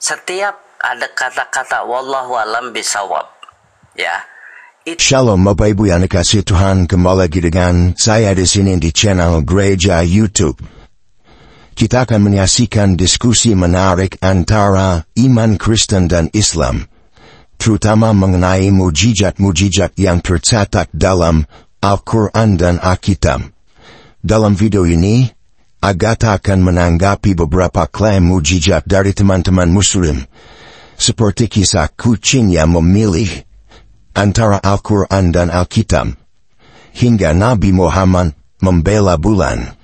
Setiap ada kata-kata wallahu alam bisawab, ya. Shalom Bapak Ibu yang dikasihi Tuhan, kembali lagi dengan saya di sini di channel Gereja YouTube. Kita akan menyaksikan diskusi menarik antara iman Kristen dan Islam, terutama mengenai mujizat-mujizat yang tercatat dalam Al-Quran dan Alkitab. Dalam video ini, Agatha akan menanggapi beberapa klaim mujizat dari teman-teman Muslim, seperti kisah kucing yang memilih antara Al-Quran dan Alkitab, hingga Nabi Muhammad membela bulan.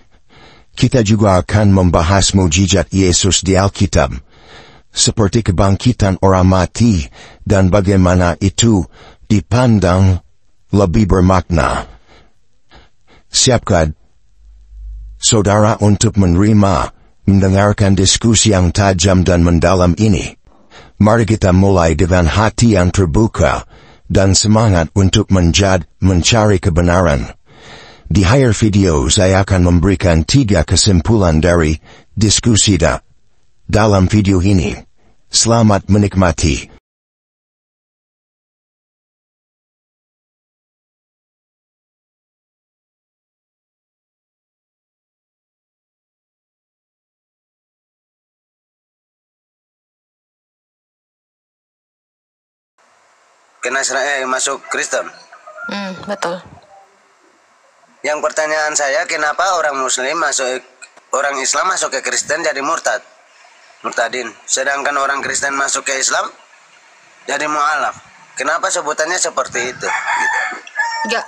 Kita juga akan membahas mujizat Yesus di Alkitab, seperti kebangkitan orang mati dan bagaimana itu dipandang lebih bermakna. Siapkah saudara untuk mendengarkan diskusi yang tajam dan mendalam ini? Mari kita mulai dengan hati yang terbuka dan semangat untuk mencari kebenaran. Di akhir video saya akan memberikan 3 kesimpulan dari diskusi dalam video ini. Selamat menikmati. Masuk Kristen. Betul. Yang pertanyaan saya, kenapa orang Islam masuk ke Kristen jadi murtadin, sedangkan orang Kristen masuk ke Islam jadi mu'alaf? Kenapa sebutannya seperti itu? Gitu. Ya,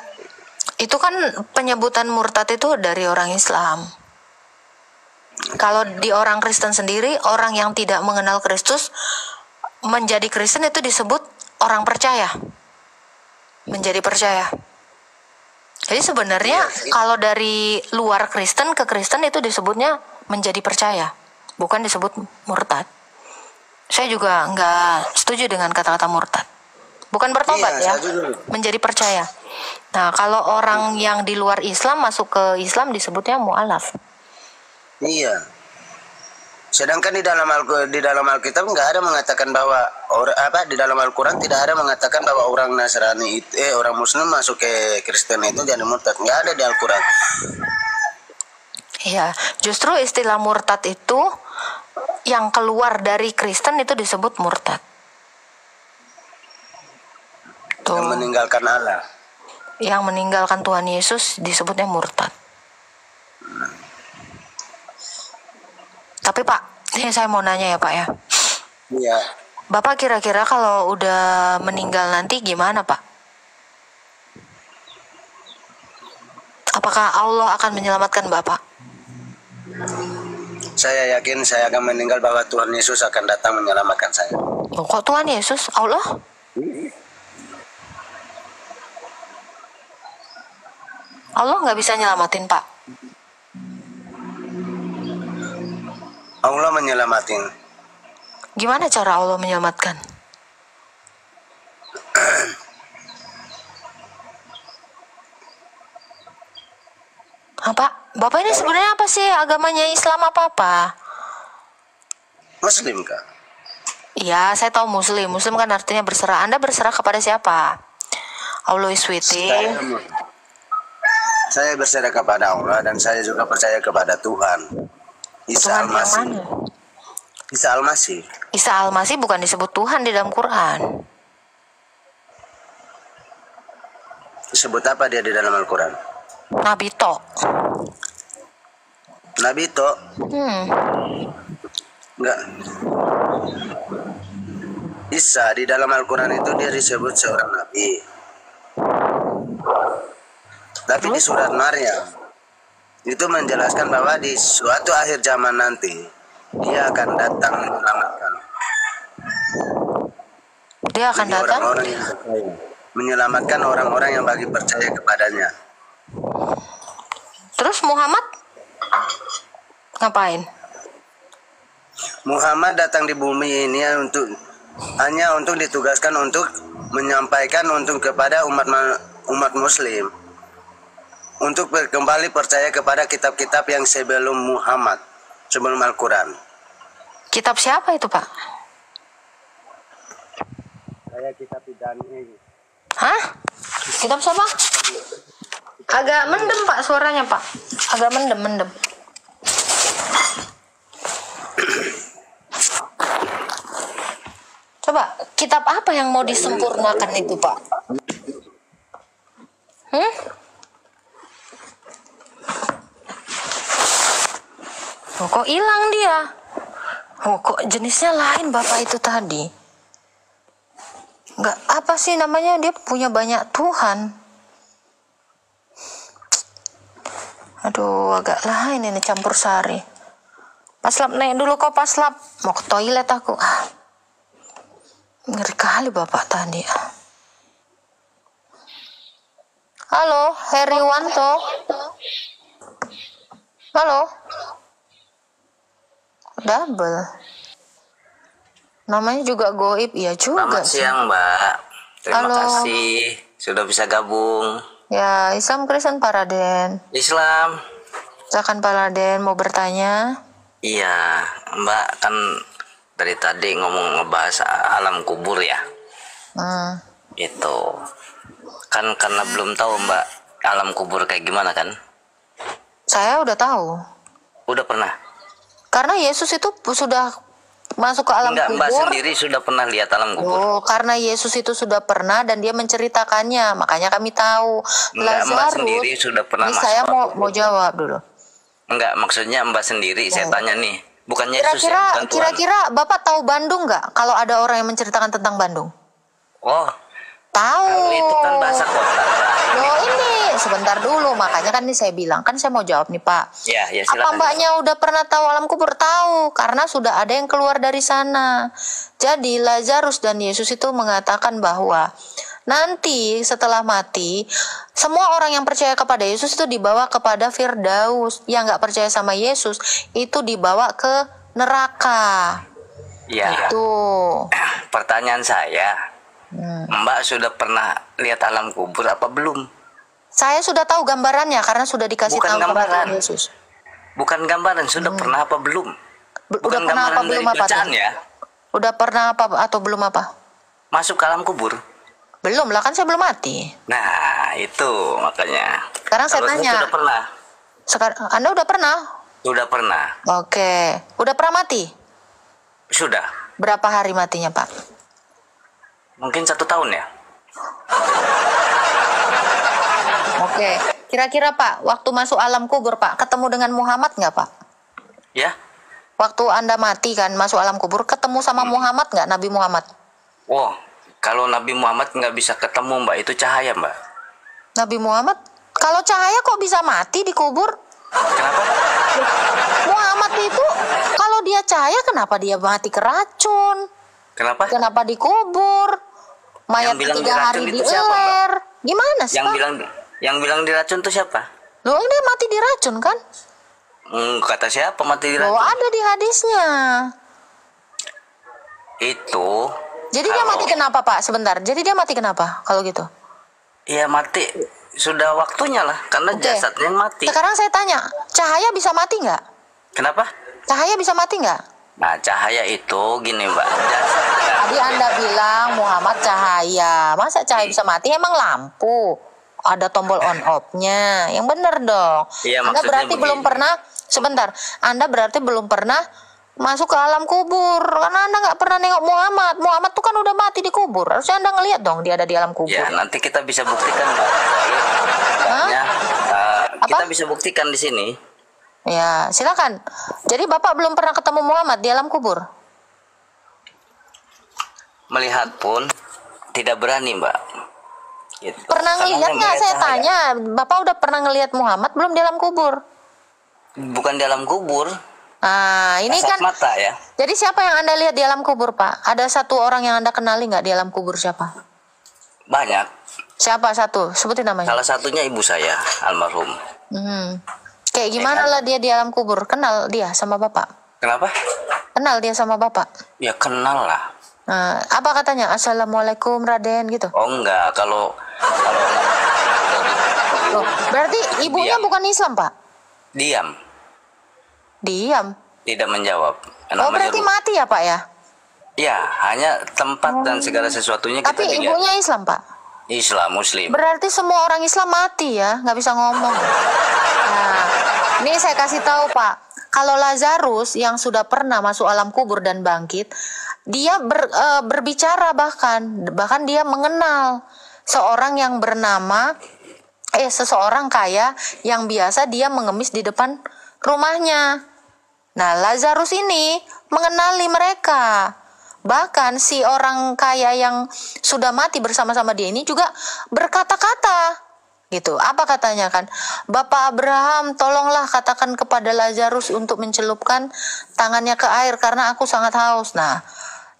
itu kan penyebutan murtad itu dari orang Islam. Kalau di orang Kristen sendiri, orang yang tidak mengenal Kristus menjadi Kristen itu disebut orang percaya, menjadi percaya. Jadi sebenarnya kalau dari luar Kristen ke Kristen itu disebutnya menjadi percaya, bukan disebut murtad. Saya juga nggak setuju dengan kata-kata murtad. Bukan bertobat ya, menjadi percaya. Nah, kalau orang yang di luar Islam masuk ke Islam disebutnya mu'alaf. Iya. Sedangkan di dalam Alkitab nggak ada mengatakan bahwa di dalam Al-Quran tidak ada mengatakan bahwa orang Nasrani orang Muslim masuk ke Kristen itu jadi murtad. Nggak ada di Al-Quran. Iya, justru istilah murtad itu yang keluar dari Kristen itu disebut murtad. Tuh. Yang meninggalkan Allah. Yang meninggalkan Tuhan Yesus disebutnya murtad. Tapi Pak, ini saya mau nanya ya Pak ya. Iya. Bapak kira-kira kalau udah meninggal nanti gimana Pak? Apakah Allah akan menyelamatkan Bapak? Saya yakin saya akan meninggal bahwa Tuhan Yesus akan datang menyelamatkan saya. Oh, kok Tuhan Yesus? Allah? Allah nggak bisa nyelamatin Pak. Allah menyelamatin. Gimana cara Allah menyelamatkan? Bapak ini sebenarnya apa sih? Agamanya Islam apa? Muslim kah? Iya, saya tahu Muslim. Muslim kan artinya berserah. Anda berserah kepada siapa? Allah is waiting. Saya berserah kepada Allah dan saya juga percaya kepada Tuhan. Isa Al-Masih. Isa Al-Masih. Isa Al-Masih bukan disebut Tuhan di dalam Quran. Disebut apa dia di dalam Al-Quran? Nabi To. Nabi To? Enggak. Isa di dalam Al-Quran itu dia disebut seorang Nabi. Tapi di surat Maryam itu menjelaskan bahwa di suatu akhir zaman nanti dia akan datang menyelamatkan. Dia akan datang menyelamatkan orang-orang yang bagi percaya kepadanya. Terus Muhammad ngapain? Muhammad datang di bumi ini hanya untuk ditugaskan untuk menyampaikan kepada umat Muslim untuk kembali percaya kepada kitab-kitab yang sebelum Muhammad, sebelum Al-Quran. Kitab siapa itu Pak? saya kitab Idani. Hah? Kitab siapa? Agak mendem Pak suaranya Pak. Agak mendem. Coba kitab apa yang mau disempurnakan itu Pak? Oh, kok hilang dia? Oh, kok jenisnya lain Bapak itu tadi? Enggak, apa sih namanya, dia punya banyak Tuhan. Aduh, agak lain ini campur sari. Paslap naik dulu kok Paslap. Mau ke toilet aku. Ngeri kali Bapak tadi. Halo, Heriwanto. Halo. Double. Namanya juga goib, iya juga. Selamat siang Mbak. Terima Halo. kasih sudah bisa gabung. Ya, Islam Kristen Pak Raden. Islam. Silakan Pak Raden mau bertanya. Iya, Mbak kan dari tadi ngomong ngebahas alam kubur ya. Itu kan karena belum tahu Mbak alam kubur kayak gimana kan? Saya udah tahu. Udah pernah? Karena Yesus itu sudah masuk ke alam Enggak, kubur. Mbak sendiri sudah pernah lihat alam kubur? Oh, karena Yesus itu sudah pernah dan dia menceritakannya, makanya kami tahu. Enggak, Mbak sendiri sudah pernah ini masuk. saya mau jawab dulu. Enggak, maksudnya Mbak sendiri saya tanya nih. Bukan Yesus ya, bukan Tuhan. Kira-kira Bapak tahu Bandung nggak? Kalau ada orang yang menceritakan tentang Bandung? Oh, Tahu. kalau itu kan bahasa kota. Loh ini sebentar dulu, makanya kan ini saya bilang, kan saya mau jawab nih Pak. Ya Apa silakan. Mbaknya udah pernah tahu alam kubur? Tahu, karena sudah ada yang keluar dari sana. Jadi Lazarus dan Yesus itu mengatakan bahwa nanti setelah mati, semua orang yang percaya kepada Yesus itu dibawa kepada Firdaus. Yang nggak percaya sama Yesus itu dibawa ke neraka. Iya. Itu. Pertanyaan saya, Mbak sudah pernah lihat alam kubur apa belum? Saya sudah tahu gambarannya karena sudah dikasih Bukan tahu sama gambaran. Tuhan Yesus. Bukan gambaran, sudah pernah apa belum? Udah pernah apa belum apa bacaan tuh? ya? Udah pernah apa atau belum apa? Masuk ke alam kubur. Belum lah, kan saya belum mati. Nah, itu makanya. Sekarang saya Kalau tanya. sudah pernah. Anda udah pernah? Sudah pernah. Oke. Udah pernah mati? Sudah. Berapa hari matinya, Pak? Mungkin 1 tahun ya? Oke. Kira-kira Pak, waktu masuk alam kubur Pak, ketemu dengan Muhammad nggak Pak? Ya? Waktu Anda mati kan, masuk alam kubur, ketemu sama Muhammad nggak, Nabi Muhammad? Oh, kalau Nabi Muhammad nggak bisa ketemu Mbak, itu cahaya Mbak. Nabi Muhammad? Kalau cahaya kok bisa mati di kubur? Kenapa? Muhammad itu, kalau dia cahaya kenapa dia mati keracun? Kenapa? Kenapa dikubur? Mayat Yang bilang 3 diracun hari itu siapa, Mbak? dieler. Gimana sih, Pak? Yang bilang diracun itu siapa? Loh, dia mati diracun kan? Kata siapa mati Loh, diracun? ada di hadisnya. Itu. Jadi dia mati kenapa, Pak? Sebentar. Jadi dia mati kenapa kalau gitu? Iya mati. Sudah waktunya lah, karena Oke. jasadnya mati. Sekarang saya tanya, cahaya bisa mati nggak? Kenapa? Cahaya bisa mati nggak? Nah, cahaya itu gini Mbak. Jasadnya. Tadi Anda bilang Muhammad cahaya. Masa cahaya bisa mati? Emang lampu. Ada tombol on off-nya. Yang bener dong. Iya, Anda maksudnya berarti begini. belum pernah, sebentar. Anda berarti belum pernah masuk ke alam kubur. Karena Anda nggak pernah nengok Muhammad. Muhammad tuh kan udah mati di kubur. Harusnya Anda ngelihat dong dia ada di alam kubur. Ya, nanti kita bisa buktikan Mbak. Soalnya, kita bisa buktikan di sini. Ya, silakan. Jadi Bapak belum pernah ketemu Muhammad di alam kubur? Melihat pun tidak berani Mbak. Gitu. Pernah Karena ngelihat nggak? melihat Saya cahaya. tanya. Bapak udah pernah ngelihat Muhammad belum di alam kubur? Bukan di alam kubur. Nah, ini Kasat kan. mata ya. Jadi siapa yang Anda lihat di alam kubur, Pak? Ada satu orang yang Anda kenali nggak di alam kubur siapa? Banyak. Siapa satu? Sebutin namanya. Salah satunya ibu saya, almarhum. Kayak gimana lah dia di alam kubur? Kenal dia sama Bapak? Kenapa? Kenal dia sama Bapak? Ya kenal lah. Nah, apa katanya? Assalamualaikum Raden gitu. Oh enggak, kalau Loh, berarti ibunya Diam. bukan Islam, Pak? diam, Diam. tidak menjawab. Oh, berarti mati ya, Pak ya? Ya, hanya tempat dan segala sesuatunya kita Tapi dilihat. ibunya Islam, Pak. Islam, Muslim. Berarti semua orang Islam mati ya, nggak bisa ngomong. Nah, ini saya kasih tahu Pak, kalau Lazarus yang sudah pernah masuk alam kubur dan bangkit, dia berbicara bahkan dia mengenal seorang yang bernama seseorang kaya yang biasa dia mengemis di depan rumahnya. Nah, Lazarus ini mengenali mereka. Bahkan si orang kaya yang sudah mati bersama-sama dia ini juga berkata-kata gitu. Apa katanya kan? Bapak Abraham, tolonglah katakan kepada Lazarus untuk mencelupkan tangannya ke air karena aku sangat haus. Nah,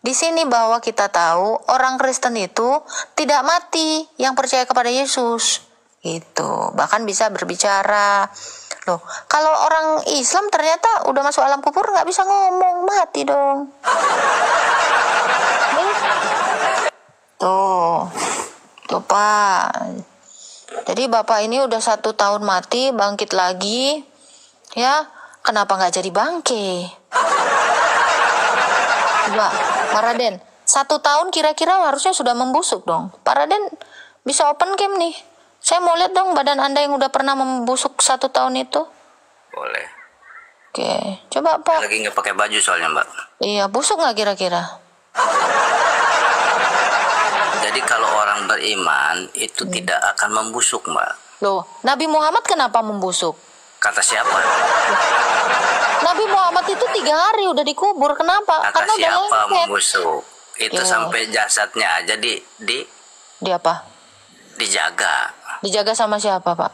di sini bahwa kita tahu orang Kristen itu tidak mati yang percaya kepada Yesus. Gitu. Bahkan bisa berbicara. Loh, kalau orang Islam ternyata udah masuk alam kubur nggak bisa ngomong, mati dong. Tuh Pak. Jadi Bapak ini udah 1 tahun mati, bangkit lagi, ya. Kenapa nggak jadi bangke? Coba, Pak Raden, 1 tahun kira-kira harusnya sudah membusuk dong. Pak Raden bisa open cam nih. Saya mau lihat dong badan Anda yang udah pernah membusuk 1 tahun itu. Boleh. Oke, coba Pak. Lagi nggak pakai baju soalnya, Mbak. Iya, busuk nggak kira-kira? Jadi kalau orang beriman itu tidak akan membusuk, Mbak. Loh, Nabi Muhammad kenapa membusuk? Kata siapa? Nabi Muhammad itu 3 hari udah dikubur, kenapa? Kata Karena udah siapa lengket. membusuk? Itu Ya. sampai jasadnya aja Di apa? dijaga. Dijaga sama siapa, Pak?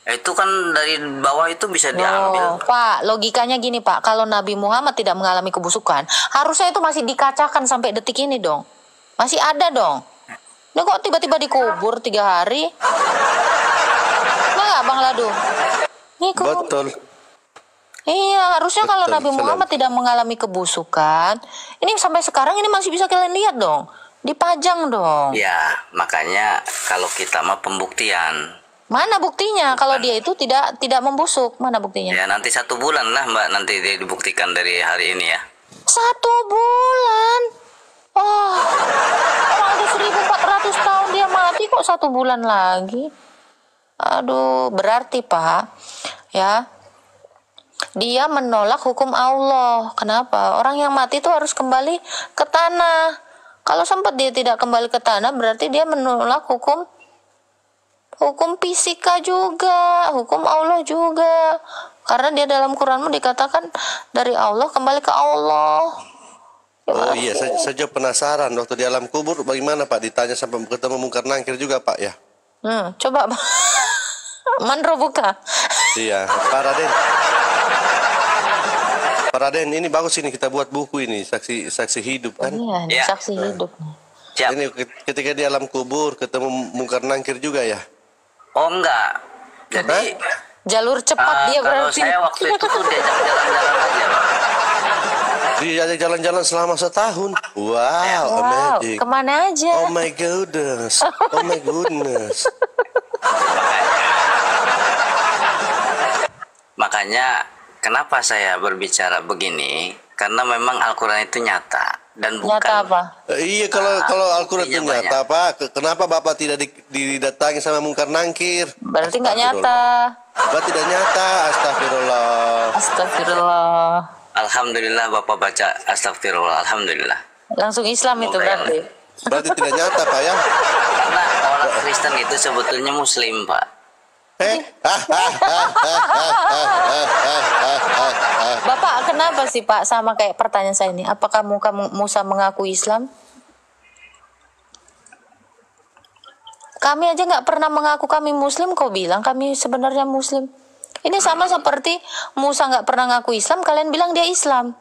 Itu kan dari bawah itu bisa diambil. Pak, logikanya gini, Pak. Kalau Nabi Muhammad tidak mengalami kebusukan, harusnya itu masih dikacakan sampai detik ini dong. Masih ada dong. Ini kok tiba-tiba dikubur 3 hari? Nah, nggak, Bang Ladu? Ini kok. Betul. Iya, harusnya kalau Betul, Nabi Muhammad tidak mengalami kebusukan, ini sampai sekarang ini masih bisa kalian lihat dong. Dipajang dong. Ya, makanya kalau kita mah pembuktian. Mana buktinya kalau dia itu tidak membusuk? Mana buktinya? Ya nanti 1 bulan lah, Mbak, nanti dia dibuktikan dari hari ini ya. 1 bulan. Oh, orang udah 1400 tahun dia mati kok 1 bulan lagi. Aduh, berarti Pak, ya, dia menolak hukum Allah. Kenapa? Orang yang mati itu harus kembali ke tanah. Kalau sempat dia tidak kembali ke tanah, berarti dia menolak hukum fisika juga, hukum Allah juga. Karena dia dalam Quranmu dikatakan dari Allah kembali ke Allah. Oh iya, saya penasaran waktu di alam kubur bagaimana Pak, ditanya sampai ketemu Mungkar Nangkir juga Pak ya. Coba Mandro buka. Iya, Pak Raden. Pak Raden, ini bagus ini kita buat buku ini, saksi hidup kan. Iya, ini Ya. saksi hidup. Siap. Ini ketika di alam kubur ketemu Mungkar Nangkir juga ya. Oh enggak. Jadi Jalur cepat dia kalau berarti. saya waktu itu tuh diajak jalan-jalan aja, Pak. Dia jalan-jalan selama 1 tahun. Wow, Wow, amazing. kemana aja? Oh my goodness. Oh my goodness. Makanya kenapa saya berbicara begini? Karena memang Al-Quran itu nyata dan bukan. Nyata apa? Iya, kalau Al-Quran itu artinya nyata Pak, kenapa Bapak tidak didatangi sama Mungkar Nangkir? Berarti nggak nyata. Bapak tidak nyata, astagfirullah. Astagfirullah. Alhamdulillah Bapak baca astagfirullah. Alhamdulillah. Langsung Islam itu Semoga berarti. Berarti tidak nyata Pak ya? Karena orang Kristen itu sebetulnya Muslim, Pak. Bapak kenapa sih Pak sama kayak pertanyaan saya ini? Apakah Musa mengaku Islam? Kami aja nggak pernah mengaku kami Muslim, kau bilang kami sebenarnya Muslim. Ini sama seperti Musa nggak pernah ngaku Islam, kalian bilang dia Islam.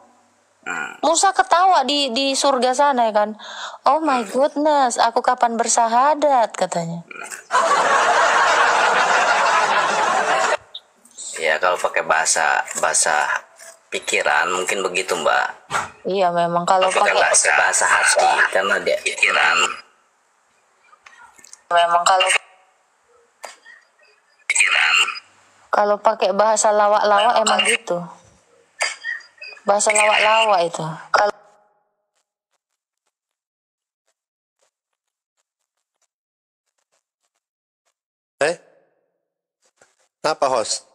Musa ketawa di surga sana ya kan. Oh my goodness, aku kapan bersahadat katanya. Ya kalau pakai bahasa pikiran mungkin begitu, Mbak. Iya memang kalau Pakai pakai bahasa hati karena dia pikiran. memang kalau pakai bahasa lawak-lawak emang gitu. Bahasa lawak-lawak itu. Kalau Apa host?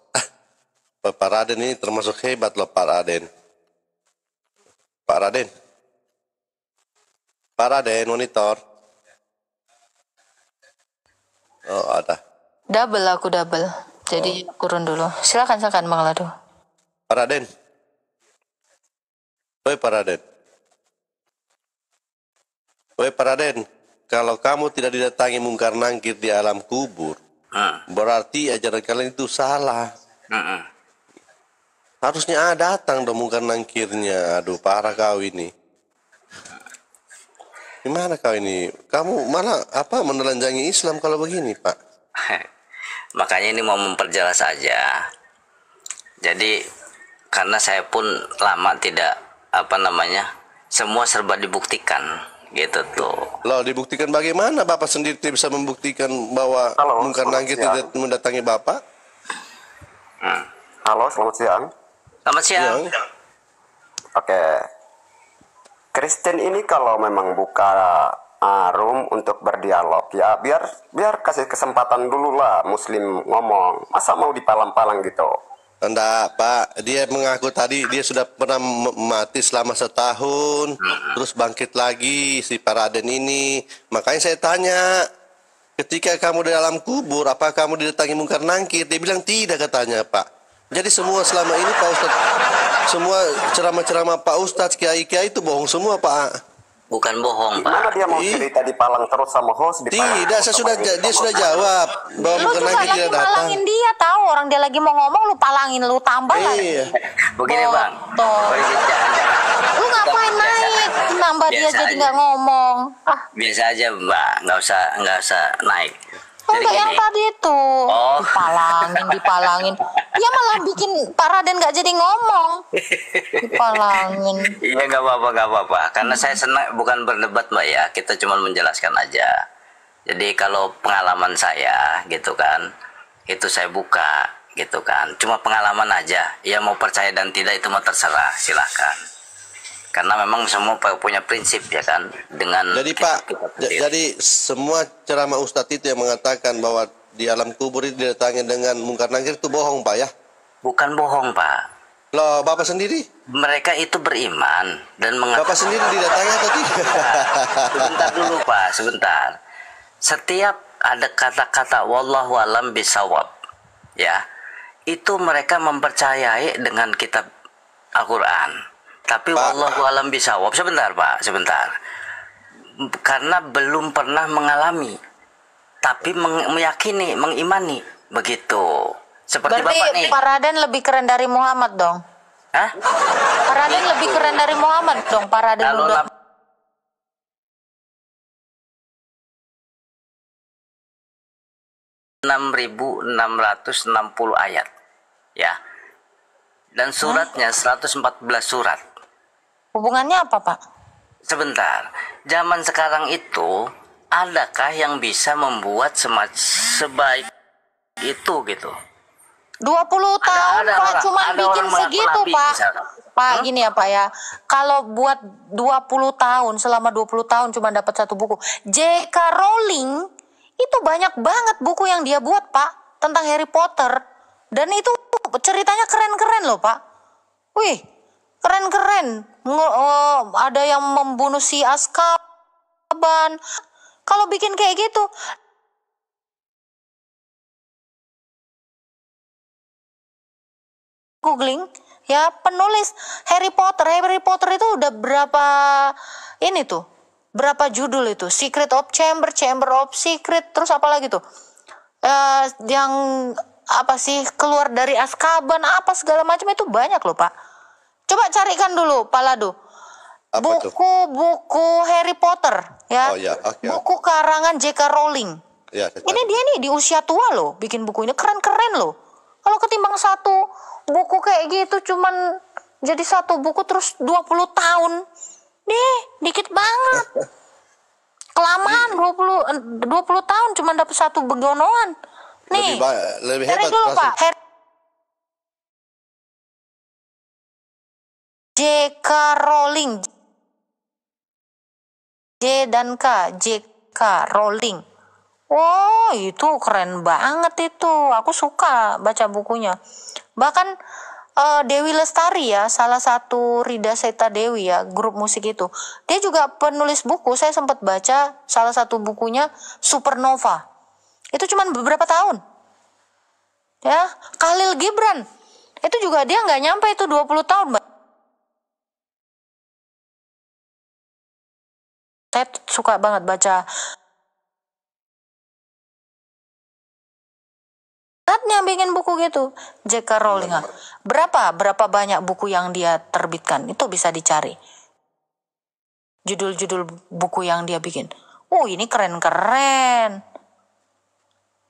Pak Raden ini termasuk hebat loh Pak Raden. Pak Raden. Pak Raden monitor. Oh ada. Double aku double. Jadi kurun dulu. Silakan Bang Lado. Pak Raden. Woi Pak Raden. Woi Pak Raden. Kalau kamu tidak didatangi mungkar nangkir di alam kubur, berarti ajaran kalian itu salah. Harusnya datang dong mungkar nangkirnya. Aduh parah kau ini. Gimana kau ini? Kamu malah menelanjangi Islam kalau begini Pak? Makanya ini mau memperjelas saja. Jadi karena saya pun lama tidak semua serba dibuktikan gitu tuh. Loh dibuktikan bagaimana? Bapak sendiri tidak bisa membuktikan bahwa mungkar nangkir tidak mendatangi Bapak? Halo, selamat siang. Selamat siang. Oke. Kristen ini kalau memang buka room untuk berdialog ya biar kasih kesempatan dulu lah Muslim ngomong. Masa mau dipalang-palang gitu? Enggak Pak, dia mengaku tadi dia sudah pernah mati selama setahun, terus bangkit lagi si Pak Raden ini. Makanya saya tanya, ketika kamu di dalam kubur, apa kamu didatangi mungkar nangkir? Dia bilang tidak katanya Pak. Jadi semua selama ini Pak Ustadz, semua ceramah-ceramah Pak Ustadz, kiai-kiai itu bohong semua Pak. Bukan bohong Pak. Mana dia mau cerita dipalang terus sama host? Tidak, dia sudah jawab bahwa Lu mungkar juga nangkir lagi tidak datang. palangin dia, tahu orang dia lagi mau ngomong lu palangin, lu tambah lagi. Iya. Begini Bang. Bodoh. Jangan. Lu ngapain naik? Nambah dia Biasa jadi aja. nggak ngomong. Biasa aja Mbak, nggak usah naik. Jadi Enggak yang gini. tadi itu. Oh. Dipalangin. Ya malah bikin Pak Raden nggak jadi ngomong. Dipalangin. Iya nggak apa-apa. Karena saya senang bukan berdebat Mbak ya. Kita cuma menjelaskan aja. Jadi kalau pengalaman saya gitu kan, itu saya buka gitu kan. Cuma pengalaman aja. Ya mau percaya dan tidak itu mau terserah, silahkan. Karena memang semua punya prinsip ya kan dengan. Jadi Pak, jadi semua ceramah Ustadz itu yang mengatakan bahwa di alam kubur itu didatangi dengan mungkar nangkir itu bohong Pak ya? Bukan bohong Pak. Loh Bapak sendiri? Mereka itu beriman dan Bapak sendiri didatangi atau tidak? Sebentar dulu Pak, sebentar. Setiap ada kata-kata wallahu alam bisawab, ya, itu mereka mempercayai dengan kitab Al-Quran. Tapi Pak. wallahu alam bisawab, sebentar Pak, sebentar. Karena belum pernah mengalami, tapi meyakini, mengimani, begitu. Seperti Berarti Bapak nih. Pak Raden lebih keren dari Muhammad dong. Hah? Pak Raden lebih keren dari Muhammad dong. Pak Raden Kalau udah 6.660 ayat, ya. Dan suratnya 114 surat. hubungannya apa Pak? Sebentar, zaman sekarang itu adakah yang bisa membuat sebaik itu gitu? 20 tahun ada Pak orang- cuma ada bikin orang segitu nabi Pak. misalkan. Pak gini ya Pak ya. Kalau buat 20 tahun, selama 20 tahun cuma dapat satu buku. J.K. Rowling itu banyak banget buku yang dia buat Pak tentang Harry Potter. Dan itu ceritanya keren-keren loh Pak. Wih, keren-keren. Ada yang membunuh si Azkaban. Kalau bikin kayak gitu, googling ya penulis Harry Potter itu udah berapa ini tuh, berapa judul itu, Secret of Chamber, Chamber of Secret, terus apa lagi tuh, yang apa sih, keluar dari Azkaban, apa segala macam, itu banyak loh Pak. Coba carikan dulu Pak Lado buku Harry Potter ya. Oh, ya, oke. Buku karangan J.K. Rowling. Ya, Ini dia nih di usia tua loh bikin buku ini, keren-keren loh. Kalau ketimbang satu buku kayak gitu cuman jadi satu buku terus 20 tahun. Dikit banget. Kelamaan 20 tahun cuma dapat satu begonoan. Nih. lebih Cari hebat dulu pasti. Pak. J.K. Rowling. J dan K, J.K. Rowling. Oh, itu keren banget itu. Aku suka baca bukunya. Bahkan Dewi Lestari ya, salah satu Rida Seta Dewi ya, grup musik itu. Dia juga penulis buku. Saya sempat baca salah satu bukunya Supernova. Itu cuma beberapa tahun. Ya, Khalil Gibran. Itu juga dia nggak nyampe itu 20 tahun, Mbak. Saya suka banget baca. Saatnya bikin buku gitu. J.K. Rowling. Berapa banyak buku yang dia terbitkan? Itu bisa dicari. Judul-judul buku yang dia bikin. Oh, ini keren-keren.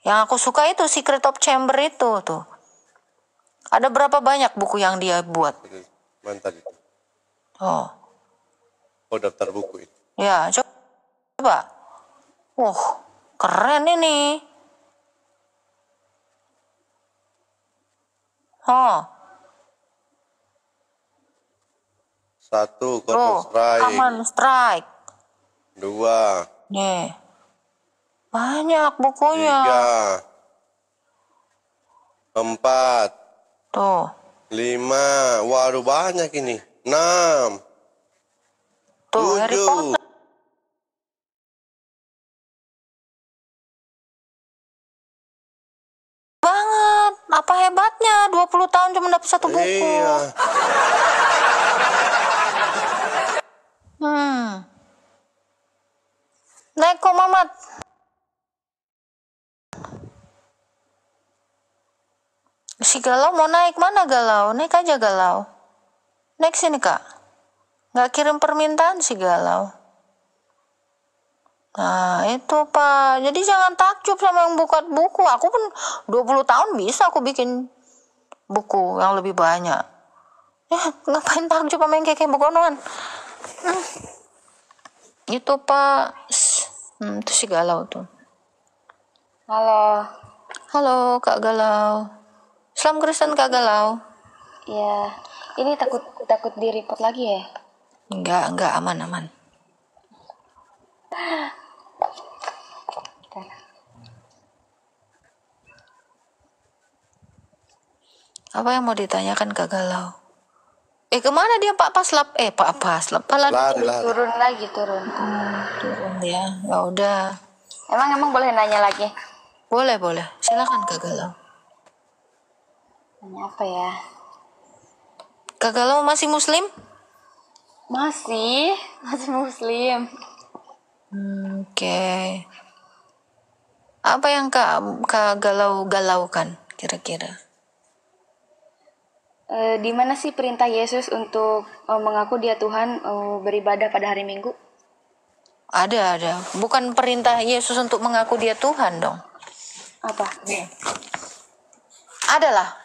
Yang aku suka itu Secret of Chamber itu tuh. Ada berapa banyak buku yang dia buat? Mantap. Oh. Oh, daftar buku itu. Ya, coba. Keren ini. Oh. 1, Counter Strike. Common Strike. 2. Nih. Banyak bukunya. 3. 4. Tuh. 5. Waduh, banyak ini. 6. Tuh, Harry 7. Potter. Banget. Apa hebatnya? 20 tahun cuma dapat satu buku. Iya. Naik kok, Mamat. Si Galau mau naik mana Galau? Naik aja Galau. Naik sini Kak. Nggak kirim permintaan si Galau. Nah itu Pak. Jadi jangan takjub sama yang buka buku. Aku pun 20 tahun bisa aku bikin buku yang lebih banyak. Ya ngapain takjub sama yang kayak begonoan. Itu Pak. Itu si Galau tuh. Halo Kak Galau. Islam Kristen Kak Galau. Ya, ini takut di report lagi ya? Enggak, aman. Apa yang mau ditanyakan Kak Galau? Kemana dia Pak Paslap? Pak Paslap. Lari. Turun lagi. Turun ya. Ya udah. Emang boleh nanya lagi? Boleh. Silakan Kak Galau. Nanya apa ya? Kak Galau masih Muslim? Masih Muslim. Oke. Apa yang Kak galaukan kira-kira? Di mana sih perintah Yesus untuk mengaku dia Tuhan beribadah pada hari Minggu? Ada. Bukan perintah Yesus untuk mengaku dia Tuhan dong. Apa?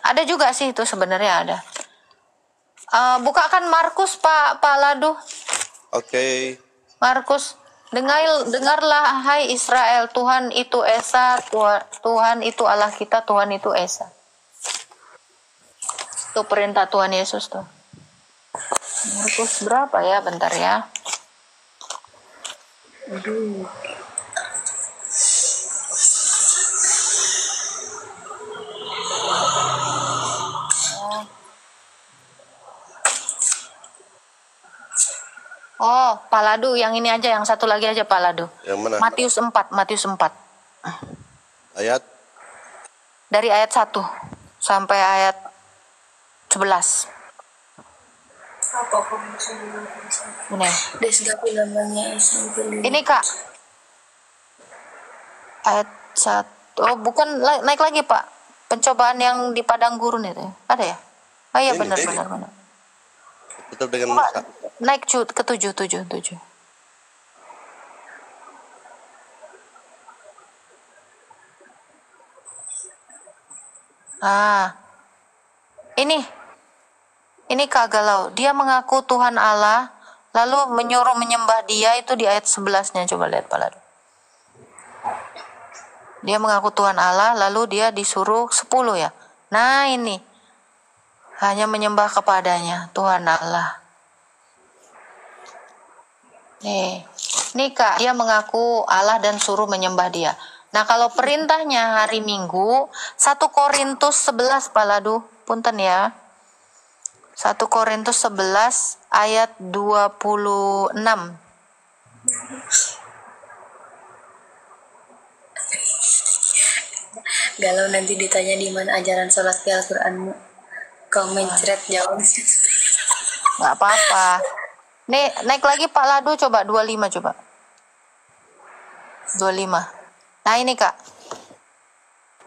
Ada juga sih itu sebenarnya ada. Bukakan Markus Pak Ladu. Oke. Markus, dengarlah hai Israel, Tuhan itu Esa, Tuhan itu Allah kita, Tuhan itu Esa. Itu perintah Tuhan Yesus tuh. Markus berapa ya? Bentar ya. Oh, Pak Ladu, yang ini aja, yang satu lagi aja Pak Ladu. Yang mana? Matius 4. Ayat? Dari ayat 1 sampai ayat 11. Ini Kak. Ayat 1. Oh, bukan naik lagi Pak. Pencobaan yang di padang gurun itu. Ada ya? Oh iya benar. Tetap dengan Musa. Naik ke 7. Ini Kak Galau. Dia mengaku Tuhan Allah, lalu menyuruh menyembah dia itu di ayat 11-nya. Coba lihat Pak Ladu. Dia mengaku Tuhan Allah, lalu dia disuruh 10 ya. Nah ini. Hanya menyembah kepadanya, Tuhan Allah. Nih Kak, dia mengaku Allah dan suruh menyembah dia. Nah, kalau perintahnya hari Minggu, 1 Korintus 11, Pak Ladu, punten ya. 1 Korintus 11 ayat 26. Galau nanti ditanya di mana ajaran sholat di Al-Qur'anmu. Kau mencret jawab. Nggak apa-apa. Nih, naik lagi Pak Ladu, coba 25 coba. 25. Nah, ini Kak.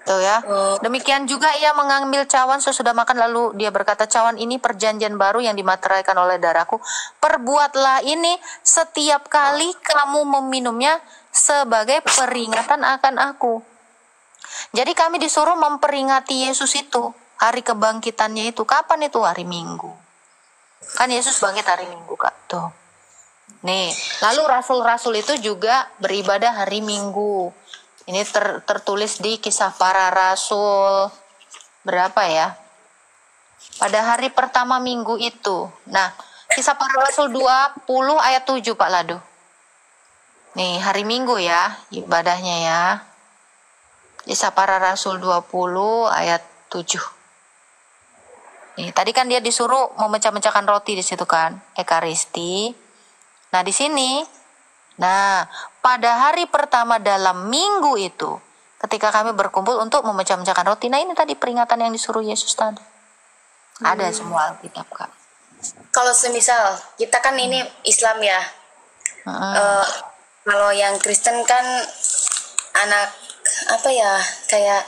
Tuh ya. Demikian juga ia mengambil cawan sesudah makan, lalu dia berkata, cawan ini perjanjian baru yang dimateraikan oleh darahku. Perbuatlah ini setiap kali kamu meminumnya sebagai peringatan akan aku. Jadi kami disuruh memperingati Yesus itu. Hari kebangkitannya itu. Kapan itu? Hari Minggu. Kan Yesus bangkit hari Minggu, Kak. Tuh. Nih, lalu rasul-rasul itu juga beribadah hari Minggu. Ini tertulis di Kisah Para Rasul. Berapa ya? Pada hari pertama minggu itu. Nah, Kisah Para Rasul 20 ayat 7, Pak Ladu. Nih, hari Minggu ya, ibadahnya ya. Kisah Para Rasul 20 ayat 7. Nih, tadi kan dia disuruh memecah-mecahkan roti di situ kan, Ekaristi. Nah, di sini, nah, pada hari pertama dalam minggu itu, ketika kami berkumpul untuk memecah-mecahkan roti, nah ini tadi peringatan yang disuruh Yesus tadi. Ada semua Alkitab, Kak. Kalau semisal kita kan ini Islam ya, kalau yang Kristen kan anak apa ya, kayak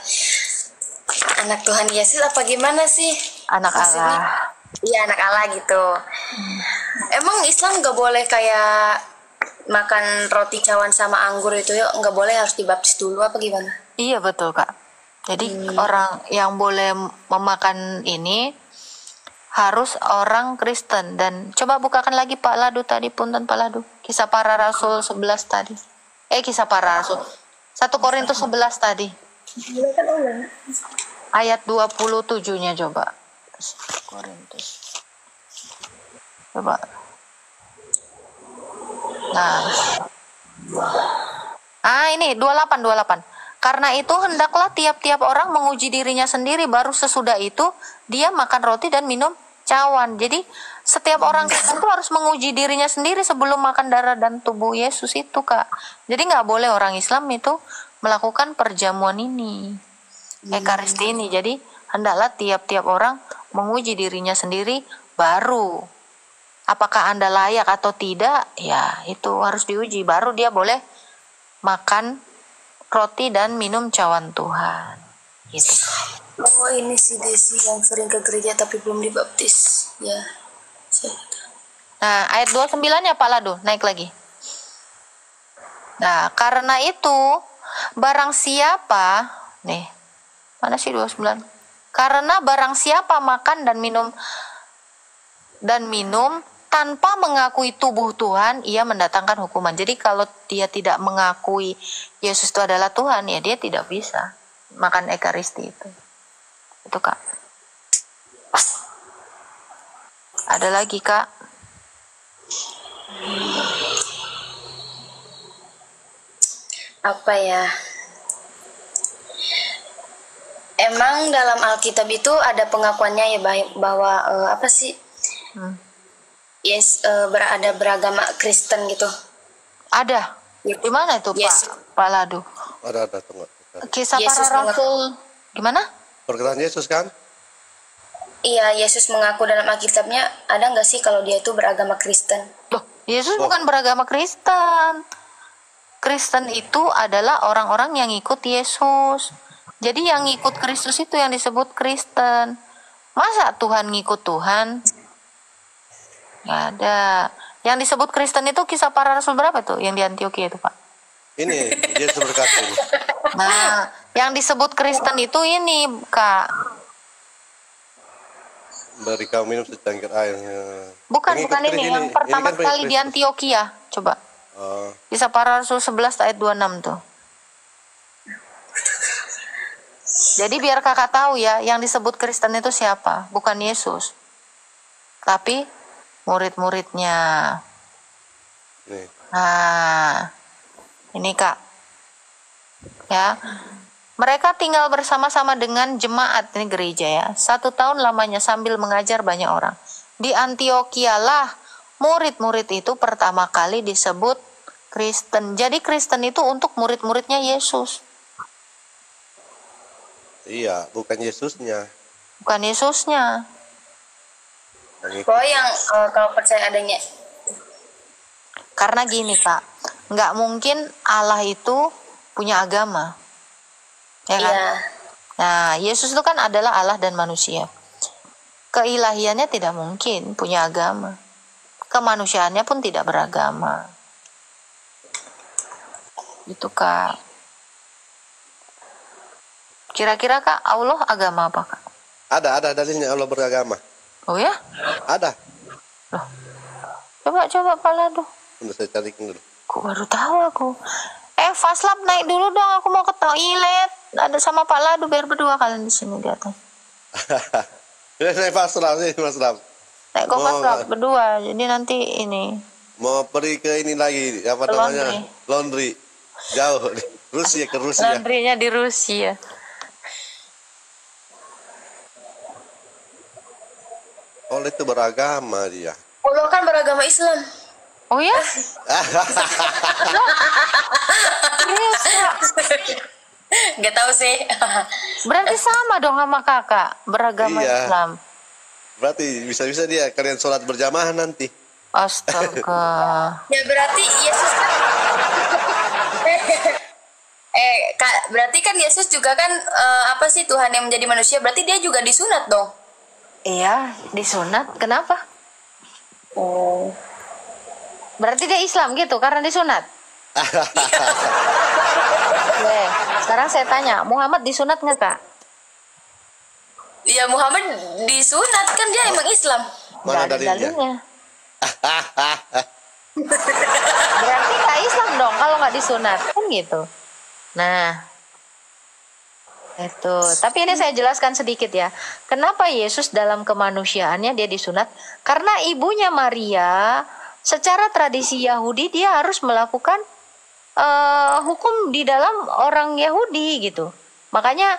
anak Tuhan Yesus apa gimana sih? Anak Allah. Iya, anak Allah gitu. Emang Islam nggak boleh kayak makan roti cawan sama anggur itu ya, nggak boleh, harus dibaptis dulu apa gimana? Iya betul Kak. Jadi orang yang boleh memakan ini harus orang Kristen. Dan coba bukakan lagi Pak Ladu tadi, punten Pak Ladu. Kisah Para Rasul 11 tadi. Kisah Para Rasul 1 Korintus 11 tadi. Ayat 27-nya coba. Korintus. Coba. Nah, ini 28. Karena itu hendaklah tiap-tiap orang menguji dirinya sendiri, baru sesudah itu dia makan roti dan minum cawan. Jadi setiap orang Kristen itu harus menguji dirinya sendiri sebelum makan darah dan tubuh Yesus itu, Kak. Jadi nggak boleh orang Islam itu melakukan perjamuan ini, Ekaristi ini. Jadi hendaklah tiap-tiap orang menguji dirinya sendiri, baru apakah Anda layak atau tidak, ya itu harus diuji, baru dia boleh makan roti dan minum cawan Tuhan gitu. Oh, ini si Desi yang sering ke gereja tapi belum dibaptis ya. Nah, ayat 29 ya Pak Ladu, naik lagi. Nah, karena itu barang siapa, nih mana sih 29? Karena barang siapa makan dan minum tanpa mengakui tubuh Tuhan, ia mendatangkan hukuman. Jadi kalau dia tidak mengakui Yesus itu adalah Tuhan, ya dia tidak bisa makan Ekaristi itu. Itu Kak. Ada lagi Kak. Apa ya? Emang dalam Alkitab itu ada pengakuannya ya bahwa apa sih? Yes, ada beragama Kristen gitu. Ada. Di mana itu Pak Ladu? Ada tunggu. Kisah Yesus Para Rasul. Gimana? Perkataan Yesus kan? Iya, Yesus mengaku dalam Alkitabnya, ada nggak sih kalau dia itu beragama Kristen? Loh, Yesus bukan beragama Kristen. Kristen itu adalah orang-orang yang ikut Yesus. Jadi yang ikut Kristus itu yang disebut Kristen. Masa Tuhan ngikut Tuhan? Nggak ada. Yang disebut Kristen itu Kisah Para Rasul berapa tuh? Yang di Antioquia itu Pak? Ini Yesus berkata ini. Nah, yang disebut Kristen itu ini Kak. Beri kau minum secangkir airnya. Bukan ini. Yang pertama kan kali di Antioquia. Coba. Kisah Para Rasul 11 ayat 26 tuh. Jadi biar kakak tahu ya, yang disebut Kristen itu siapa? Bukan Yesus, tapi murid-muridnya. Nah, ini Kak. Ya. Mereka tinggal bersama-sama dengan jemaat, ini gereja ya. 1 tahun lamanya sambil mengajar banyak orang. Di Antioquia lah murid-murid itu pertama kali disebut Kristen. Jadi Kristen itu untuk murid-muridnya Yesus. Iya, bukan Yesusnya. Bukan Yesusnya. Oh, yang kalau percaya adanya. Karena gini Kak, nggak mungkin Allah itu punya agama. Ya kan? Iya. Nah, Yesus itu kan adalah Allah dan manusia. Keilahiannya tidak mungkin punya agama. Kemanusiaannya pun tidak beragama. Itu Kak. Kira-kira Kak, Allah agama apa Kak? Ada dalilnya Allah beragama. Oh ya? Ada. Coba Pak Lado. Udah saya carikin dulu. Kok baru tahu aku. Faslab naik dulu dong, aku mau ke toilet. Ada sama Pak Lado biar berdua kalian di sini di atas. Saya pasrah sih, Mas Ram. Naik ke Faslab berdua. Jadi nanti ini Mau pergi ke ini lagi, apa Ke namanya? Laundry. Jauh, Rusia, ke Rusia. laundrynya di Rusia. Oh, itu beragama dia. Allah kan beragama Islam. Oh ya? Serius Kak? Gak tahu sih. Berarti sama dong sama kakak beragama Iya. Islam. Berarti bisa-bisa dia kalian sholat berjamaah nanti. Astaga. Ya berarti Yesus kan Kak, berarti kan Yesus juga kan apa sih, Tuhan yang menjadi manusia, berarti dia juga disunat dong. Iya, disunat. Kenapa? Oh. Berarti dia Islam gitu karena disunat. Oke, sekarang saya tanya, Muhammad disunat nggak Kak? Ya Muhammad disunat kan, dia emang Islam. Mana Nggak ada dalilnya? dalilnya. Berarti nggak Islam dong kalau nggak disunat kan gitu. Nah, itu. Tapi ini saya jelaskan sedikit ya. Kenapa Yesus dalam kemanusiaannya dia disunat? Karena ibunya Maria, secara tradisi Yahudi dia harus melakukan hukum di dalam orang Yahudi gitu. Makanya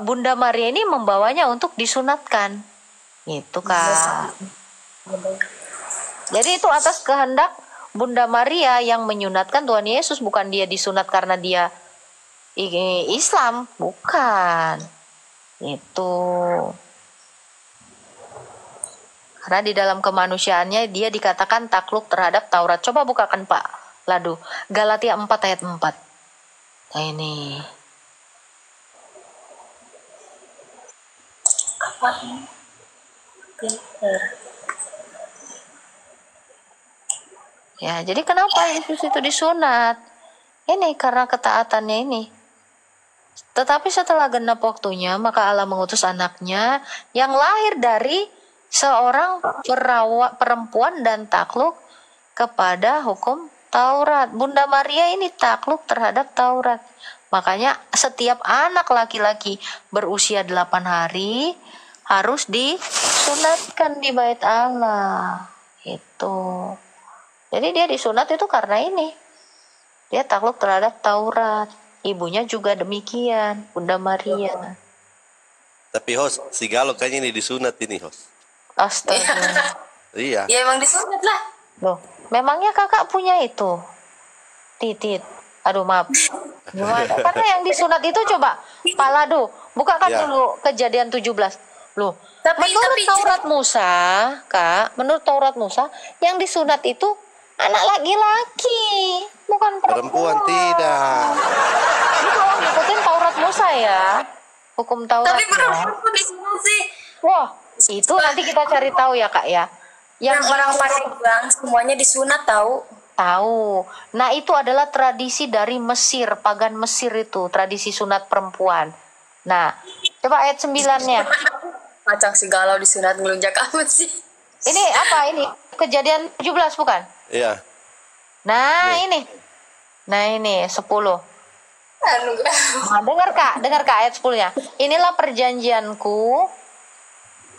Bunda Maria ini membawanya untuk disunatkan. Gitu Kak. Jadi itu atas kehendak Bunda Maria yang menyunatkan Tuhan Yesus, bukan dia disunat karena dia Islam, bukan. Itu. Karena di dalam kemanusiaannya dia dikatakan takluk terhadap Taurat. Coba bukakan Pak Ladu, Galatia 4 ayat 4. Nah ini. Ya, jadi kenapa Yesus itu disunat? Ini karena ketaatannya ini. Tetapi setelah genap waktunya, maka Allah mengutus anaknya yang lahir dari seorang perempuan dan takluk kepada hukum Taurat. Bunda Maria ini takluk terhadap Taurat. Makanya setiap anak laki-laki berusia 8 hari harus disunatkan di bait Allah. Itu. Jadi dia disunat itu karena ini. Dia takluk terhadap Taurat. Ibunya juga demikian, Bunda Maria. Tapi host, si Galo kayaknya ini disunat ini host. Astaga. Iya. Ya emang disunat lah. Loh, memangnya kakak punya itu? Titit. Aduh maaf. Gimana? Karena yang disunat itu coba, Pak Lado, bukakan Ya. dulu Kejadian 17. Loh, Tapi- menurut tapi- Taurat Musa, Kak, menurut Taurat Musa, yang disunat itu anak laki-laki, bukan Perempuan tidak. Ini kalau ngikutin Taurat Musa ya, hukum Taurat. Tapi ya. perempuan disunat sih. Wah, itu nanti kita cari tahu ya Kak ya. Yang orang Palembang semuanya disunat tahu. Tahu. Nah, itu adalah tradisi dari Mesir, pagan Mesir itu, tradisi sunat perempuan. Nah, coba ayat 9-nya. Macam si galau disunat ngelunjak amat sih. Ini apa ini? Kejadian 17 bukan? Iya. Nah, ini. Nah, ini 10. Nah, dengar Kak ayat 10-nya. Inilah perjanjianku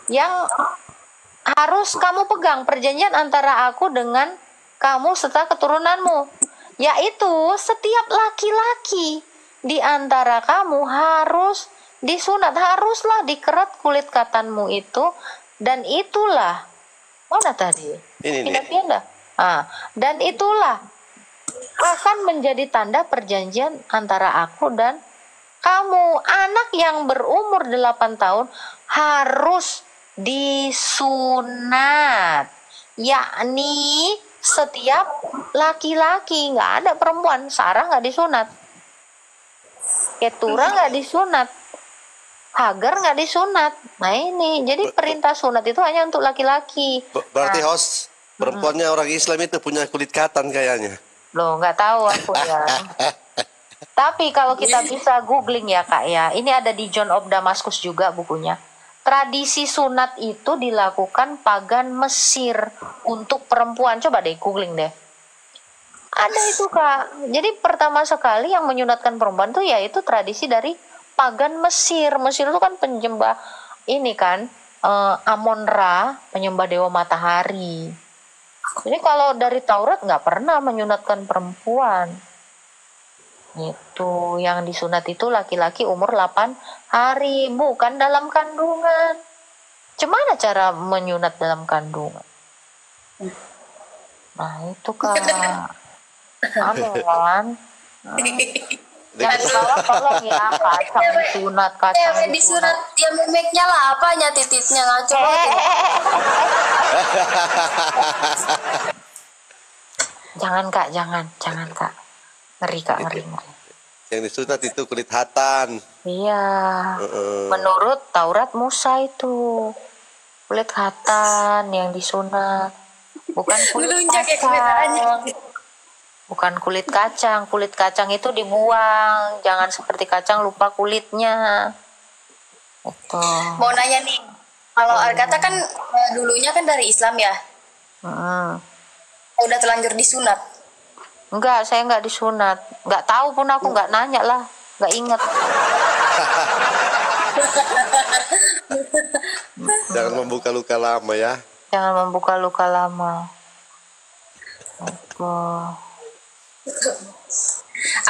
yang harus kamu pegang, perjanjian antara aku dengan kamu serta keturunanmu, yaitu setiap laki-laki di antara kamu harus disunat, haruslah dikerat kulit katanmu itu, dan itulah mana tadi? Ini nih. Pindah-pindah. Dan itulah akan menjadi tanda perjanjian antara aku dan kamu. Anak yang berumur 8 tahun harus disunat, yakni setiap laki-laki, nggak ada perempuan. Sarah nggak disunat, Ketura nggak disunat, Hagar nggak disunat. Nah ini, jadi perintah sunat itu hanya untuk laki-laki. Berarti host, perempuannya orang Islam itu punya kulit katan kayaknya. Loh, nggak tahu aku ya. Tapi kalau kita bisa googling ya Kak ya, ini ada di John of Damascus juga bukunya. Tradisi sunat itu dilakukan pagan Mesir untuk perempuan. Coba deh googling deh. Ada itu Kak. Jadi pertama sekali yang menyunatkan perempuan tuh yaitu tradisi dari pagan Mesir. Mesir itu kan penyembah ini kan Amon-Ra, penyembah dewa matahari. Jadi kalau dari Taurat nggak pernah menyunatkan perempuan. Itu yang disunat itu laki-laki umur 8 hari, bukan dalam kandungan. Gimana cara menyunat dalam kandungan? Nah itu Kak. Anu kan. Jangan salah tolong ya, kacang disunat, kacang Cewek disunat, ya memeknya lah apanya, titiknya ngaco. Jangan Kak, jangan Kak. Ngeri Kak, ngeri. Yang disunat itu kulit hatan. Iya. Menurut Taurat Musa itu kulit hatan yang disunat, bukan kulit kacang. Bukan kulit kacang. Kulit kacang itu dibuang. Jangan seperti kacang lupa kulitnya. Itu. Mau nanya nih, kalau kata kan dulunya kan dari Islam ya, udah terlanjur disunat. Enggak, saya enggak disunat. Enggak tahu pun aku, enggak nanya lah. Enggak ingat. Jangan membuka luka lama ya. Jangan membuka luka lama.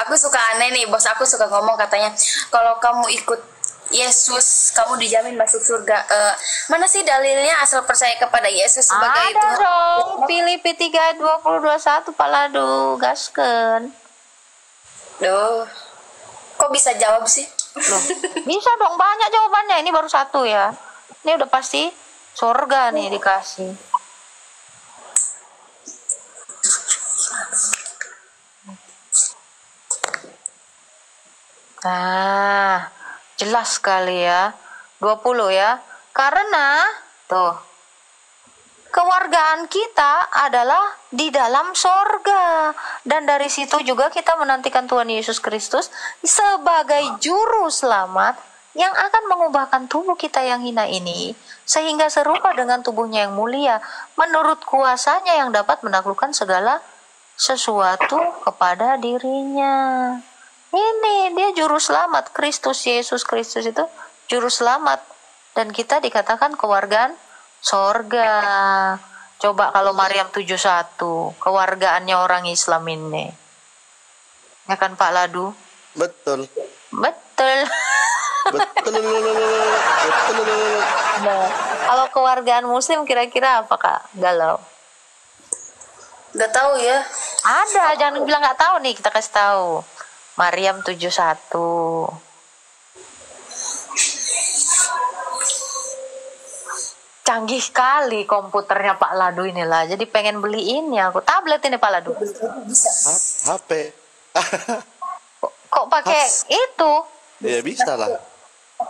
Aku suka aneh nih, bos aku suka ngomong katanya, kalau kamu ikut Yesus, kamu dijamin masuk surga. Mana sih dalilnya asal percaya kepada Yesus sebagai Ada Tuhan? dong, Filipi 3 20-21 Pak Ladu, gasken. Duh, kok bisa jawab sih? Loh, bisa dong, banyak jawabannya. Ini baru satu ya. Ini udah pasti surga nih dikasih. Nah, jelas sekali ya. 20 ya. Karena tuh kewargaan kita adalah di dalam sorga, dan dari situ juga kita menantikan Tuhan Yesus Kristus sebagai juru selamat yang akan mengubahkan tubuh kita yang hina ini sehingga serupa dengan tubuhnya yang mulia menurut kuasanya yang dapat menaklukkan segala sesuatu kepada dirinya. Ini dia juru selamat, Kristus Yesus Kristus itu juru selamat, dan kita dikatakan kewargaan sorga. Coba kalau Maryam 71, kewargaannya orang Islam ini. Ya kan Pak Ladu? Betul. Betul. Betul. Nah, kalau kewargaan Muslim kira-kira apa Kak Galau? Gak tahu ya. Ada, jangan bilang nggak tahu nih, kita kasih tahu. Maryam 71. Canggih kali komputernya Pak Ladu inilah. Jadi pengen beli ini aku, tablet ini Pak Ladu. HP. Kok pakai itu? Ya bisa lah.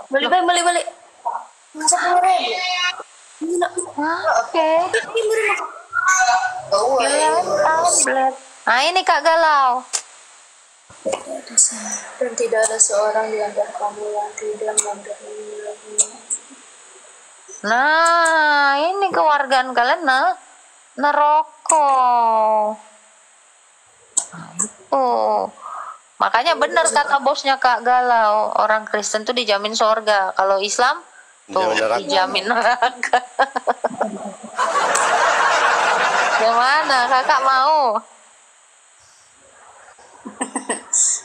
Beli. Masa 10.000? Oke. Ya, tablet. Nah ini Kak Galau. Dan tidak ada seorang di antara kamu yang tidak memberani. Nah ini kewargaan kalian nerokok. Nah, itu. Makanya benar kata bosnya Kak Galau, orang Kristen tuh dijamin sorga. Kalau Islam tuh dijamin neraka. Gimana kakak mau?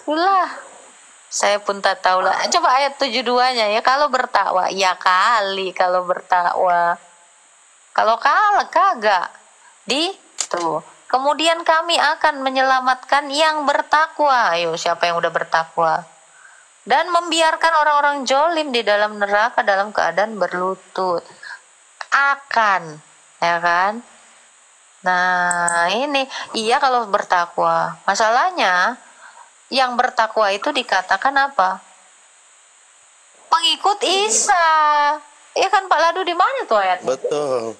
Itulah Saya pun tak tahu lah. Coba ayat 72-nya ya. Kalau bertakwa, ya kali kalau bertakwa. Kalau kalah kagak. Tuh. Kemudian kami akan menyelamatkan yang bertakwa. Ayo, siapa yang udah bertakwa? Dan membiarkan orang-orang jolim di dalam neraka dalam keadaan berlutut. Akan, ya kan? Nah, ini iya kalau bertakwa. Masalahnya yang bertakwa itu dikatakan apa? Pengikut Isa. Iya kan Pak Ladu, di mana tuh ayatnya? Betul.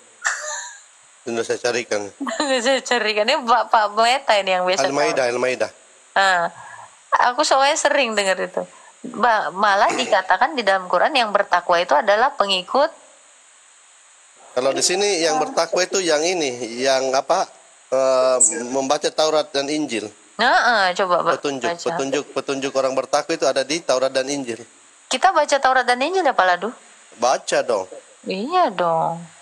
Sudah saya carikan. Saya carikan. Ini Pak Meta ini yang biasa. Al-Maidah. Nah, aku soalnya sering dengar itu. Malah dikatakan di dalam Quran yang bertakwa itu adalah pengikut. Kalau di sini yang bertakwa itu yang ini, yang apa? Membaca Taurat dan Injil. Nah, coba Petunjuk orang bertakwa itu ada di Taurat dan Injil. Kita baca Taurat dan Injil ya Pak Ladu? Baca dong. Iya dong.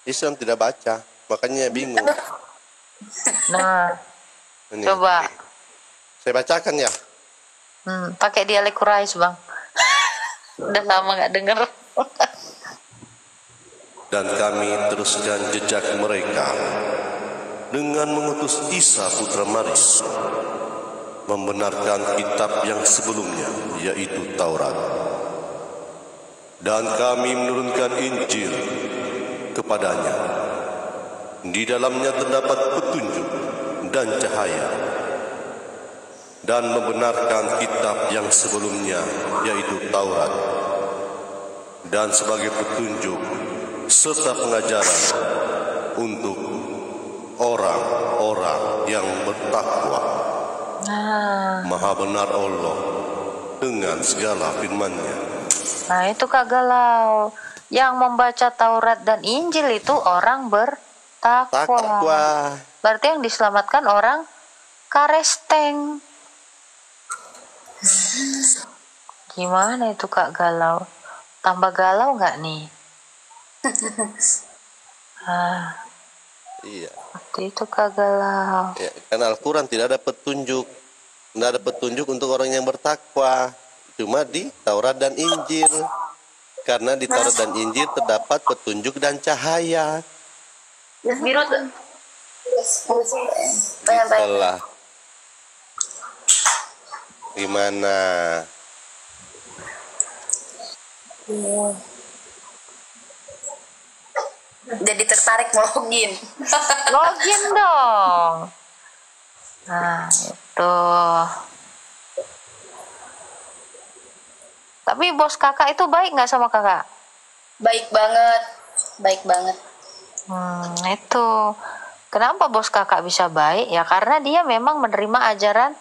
Islam tidak baca, makanya bingung. Nah, Ini. coba. Saya bacakan ya. Pakai dialek Quraisy Bang. Udah lama nggak denger. Dan kami teruskan jejak mereka dengan mengutus Isa putra Maryam, membenarkan kitab yang sebelumnya, yaitu Taurat. Dan kami menurunkan Injil kepadanya. Di dalamnya terdapat petunjuk dan cahaya, dan membenarkan kitab yang sebelumnya, yaitu Taurat, dan sebagai petunjuk serta pengajaran untuk orang-orang yang bertakwa. Maha benar Allah dengan segala firman-Nya. Nah, itu Kak Galau. Yang membaca Taurat dan Injil itu orang bertakwa. Berarti yang diselamatkan orang karesteng. Gimana itu Kak Galau? Tambah galau nggak nih? Iya. Seperti itu Kak Galau. Ya, karena Al-Quran tidak ada petunjuk. Tidak ada petunjuk untuk orang yang bertakwa. Cuma di Taurat dan Injil. Karena di Taurat dan Injil terdapat petunjuk dan cahaya. Biru tuh. Itulah. Gimana? Jadi tertarik mau login. Login dong. Nah, itu. Tapi bos kakak itu baik nggak sama kakak? Baik banget. Baik banget. Itu. Kenapa bos kakak bisa baik? Ya karena dia memang menerima ajaran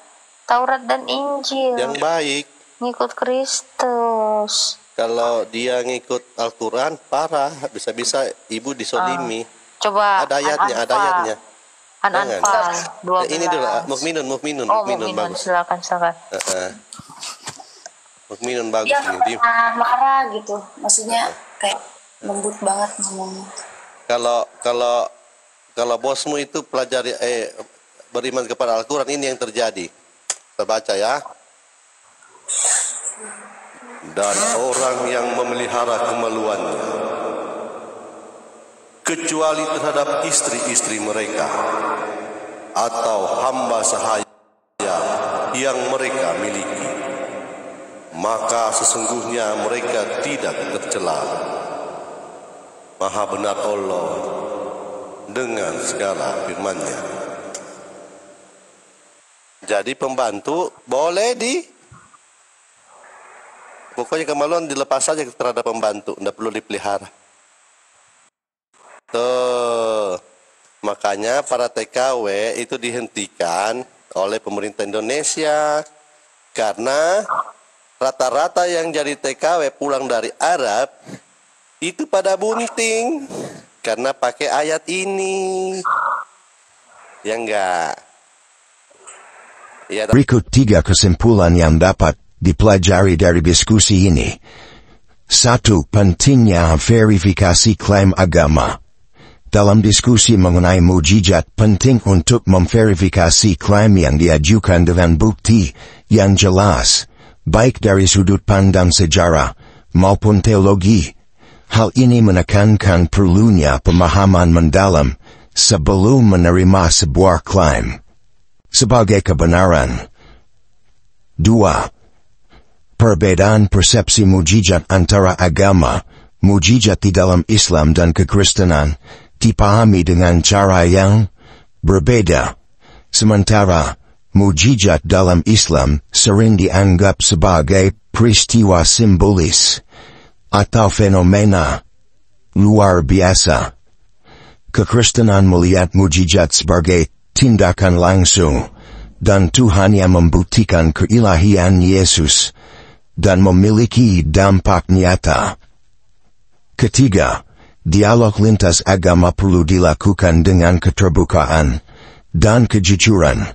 Taurat dan Injil. Yang baik. Ngikut Kristus. Kalau dia ngikut Al-Quran, parah. Bisa-bisa ibu disolimi. Coba. Ada ayatnya. An-Anfal 12. Ini dulu, Mukminun bagus. Silakan. Mukminun bagus Dia ini. marah gitu. Maksudnya kayak lembut banget ngomongnya. Kalau bosmu itu pelajari beriman kepada Al-Quran, ini yang terjadi. Kita baca ya. Dan orang yang memelihara kemaluannya, kecuali terhadap istri-istri mereka atau hamba sahaya yang mereka miliki, maka sesungguhnya mereka tidak tercela. Maha benar Allah dengan segala firman-Nya. Jadi pembantu boleh pokoknya kemaluan dilepas saja terhadap pembantu, tidak perlu dipelihara. Tuh, makanya para TKW itu dihentikan oleh pemerintah Indonesia karena rata-rata yang jadi TKW pulang dari Arab itu pada bunting karena pakai ayat ini. Ya enggak? Ya, Berikut 3 kesimpulan yang dapat dipelajari dari diskusi ini. 1. Pentingnya verifikasi klaim agama. Dalam diskusi mengenai mujizat, penting untuk memverifikasi klaim yang diajukan dengan bukti yang jelas. baik dari sudut pandang sejarah maupun teologi. Hal ini menekankan perlunya pemahaman mendalam sebelum menerima sebuah klaim sebagai kebenaran. 2. Perbedaan persepsi mujizat antara agama, mujizat di dalam Islam dan kekristenan, dipahami dengan cara yang berbeda. Sementara, mujizat dalam Islam sering dianggap sebagai peristiwa simbolis atau fenomena luar biasa. Kekristenan melihat mujizat sebagai tindakan langsung, dan Tuhan yang membuktikan keilahian Yesus, dan memiliki dampak nyata. Ketiga, dialog lintas agama perlu dilakukan dengan keterbukaan dan kejujuran.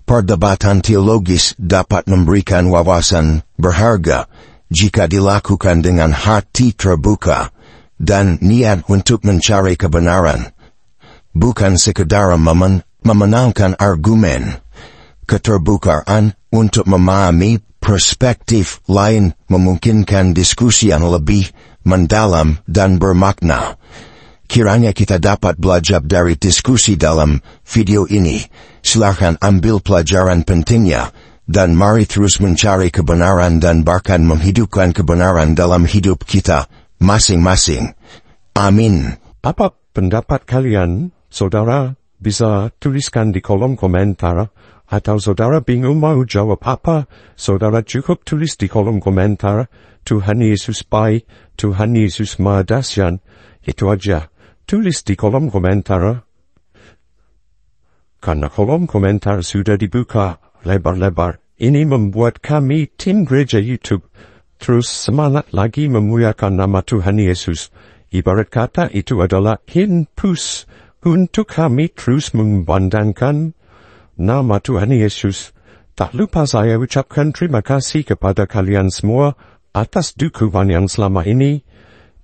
Perdebatan teologis dapat memberikan wawasan berharga jika dilakukan dengan hati terbuka dan niat untuk mencari kebenaran, bukan sekedar memenangkan argumen. Keterbukaan untuk memahami perspektif lain memungkinkan diskusi yang lebih mendalam dan bermakna. Kiranya kita dapat belajar dari diskusi dalam video ini. Silakan ambil pelajaran pentingnya, dan mari terus mencari kebenaran dan bahkan menghidupkan kebenaran dalam hidup kita masing-masing. Amin. Apa pendapat kalian, saudara? Bisa tuliskan di kolom komentar, atau saudara bingung mau jawab apa, saudara cukup tulis di kolom komentar. Tuhan Yesus baik, Tuhan Yesus Maha Dahsyat. Itu aja. Tulis di kolom komentar. Karena kolom komentar sudah dibuka lebar-lebar, ini membuat kami tim gereja YouTube terus semangat lagi memuliakan nama Tuhan Yesus. Ibarat kata itu adalah impuls untuk kami terus mengumandangkan nama Tuhan Yesus. Tak lupa saya ucapkan terima kasih kepada kalian semua atas dukungan yang selama ini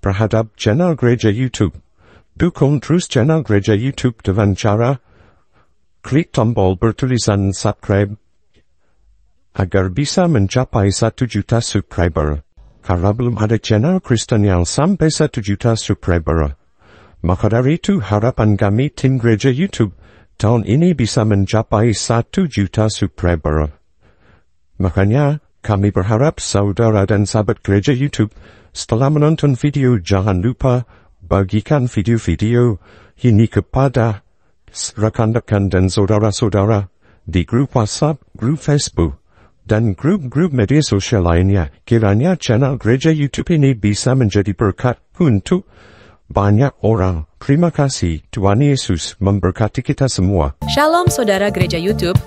terhadap channel Gereja YouTube. Dukung terus channel Gereja YouTube dengan cara klik tombol bertulisan subscribe agar bisa mencapai 1 juta subscriber. Karena belum ada channel Kristen yang sampai 1 juta subscriber. Maka dari itu harapan kami tim Gereja YouTube tahun ini bisa mencapai 1 juta subscriber. Makanya kami berharap saudara dan sahabat Gereja YouTube setelah menonton video jangan lupa bagikan video-video ini kepada rekan-rekan dan saudara-saudara di grup WhatsApp, grup Facebook, dan grup-grup media sosial lainnya. Kiranya channel Gereja YouTube ini bisa menjadi berkat untuk banyak orang. Terima kasih. Tuhan Yesus memberkati kita semua. Shalom saudara Gereja YouTube,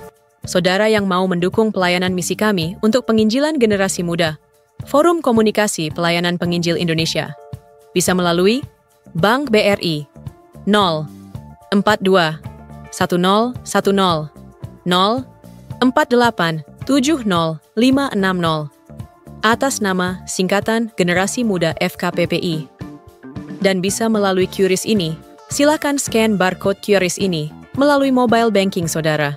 saudara yang mau mendukung pelayanan misi kami untuk penginjilan generasi muda, Forum Komunikasi Pelayanan Penginjil Indonesia, bisa melalui Bank BRI 042 1010 048 70560 atas nama singkatan Generasi Muda FKPPI. Dan bisa melalui QRIS ini, silakan scan barcode QRIS ini melalui mobile banking saudara.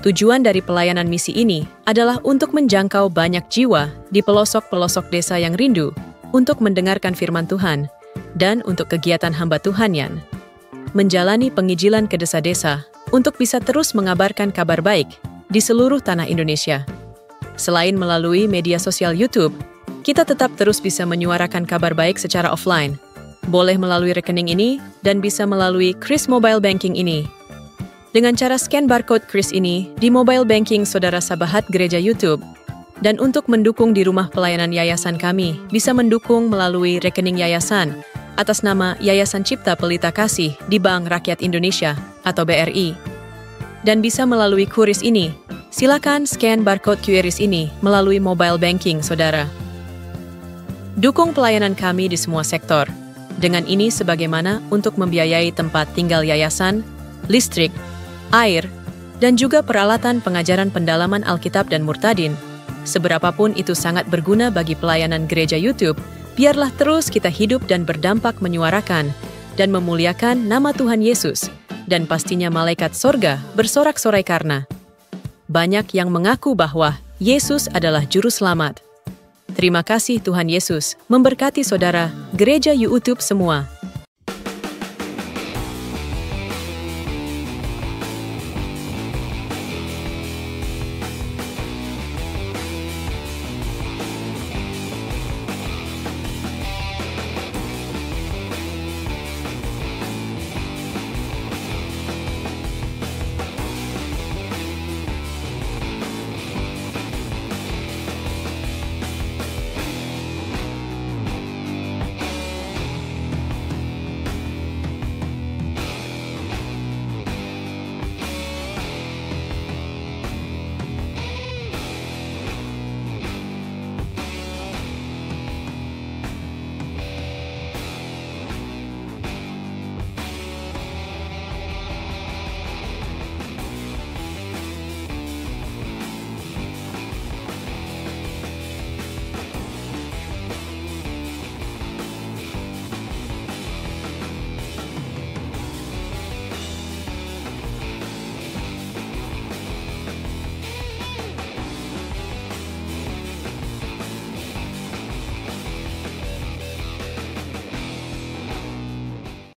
Tujuan dari pelayanan misi ini adalah untuk menjangkau banyak jiwa di pelosok-pelosok desa yang rindu untuk mendengarkan firman Tuhan dan untuk kegiatan hamba Tuhan yang menjalani penginjilan ke desa-desa untuk bisa terus mengabarkan kabar baik di seluruh tanah Indonesia. Selain melalui media sosial YouTube, kita tetap terus bisa menyuarakan kabar baik secara offline. Boleh melalui rekening ini dan bisa melalui Kris Mobile Banking ini. Dengan cara scan barcode Kris ini di mobile banking saudara sahabat Gereja YouTube. Dan untuk mendukung di rumah pelayanan yayasan kami, bisa mendukung melalui rekening yayasan atas nama Yayasan Cipta Pelita Kasih di Bank Rakyat Indonesia atau BRI. Dan bisa melalui QRIS ini, silakan scan barcode QRIS ini melalui mobile banking saudara. Dukung pelayanan kami di semua sektor. Dengan ini sebagaimana untuk membiayai tempat tinggal yayasan, listrik, air, dan juga peralatan pengajaran pendalaman Alkitab dan Murtadin. Seberapapun itu sangat berguna bagi pelayanan Gereja YouTube, biarlah terus kita hidup dan berdampak menyuarakan dan memuliakan nama Tuhan Yesus, dan pastinya malaikat sorga bersorak-sorai karena banyak yang mengaku bahwa Yesus adalah Juru Selamat. Terima kasih Tuhan Yesus, memberkati saudara, gereja YouTube semua.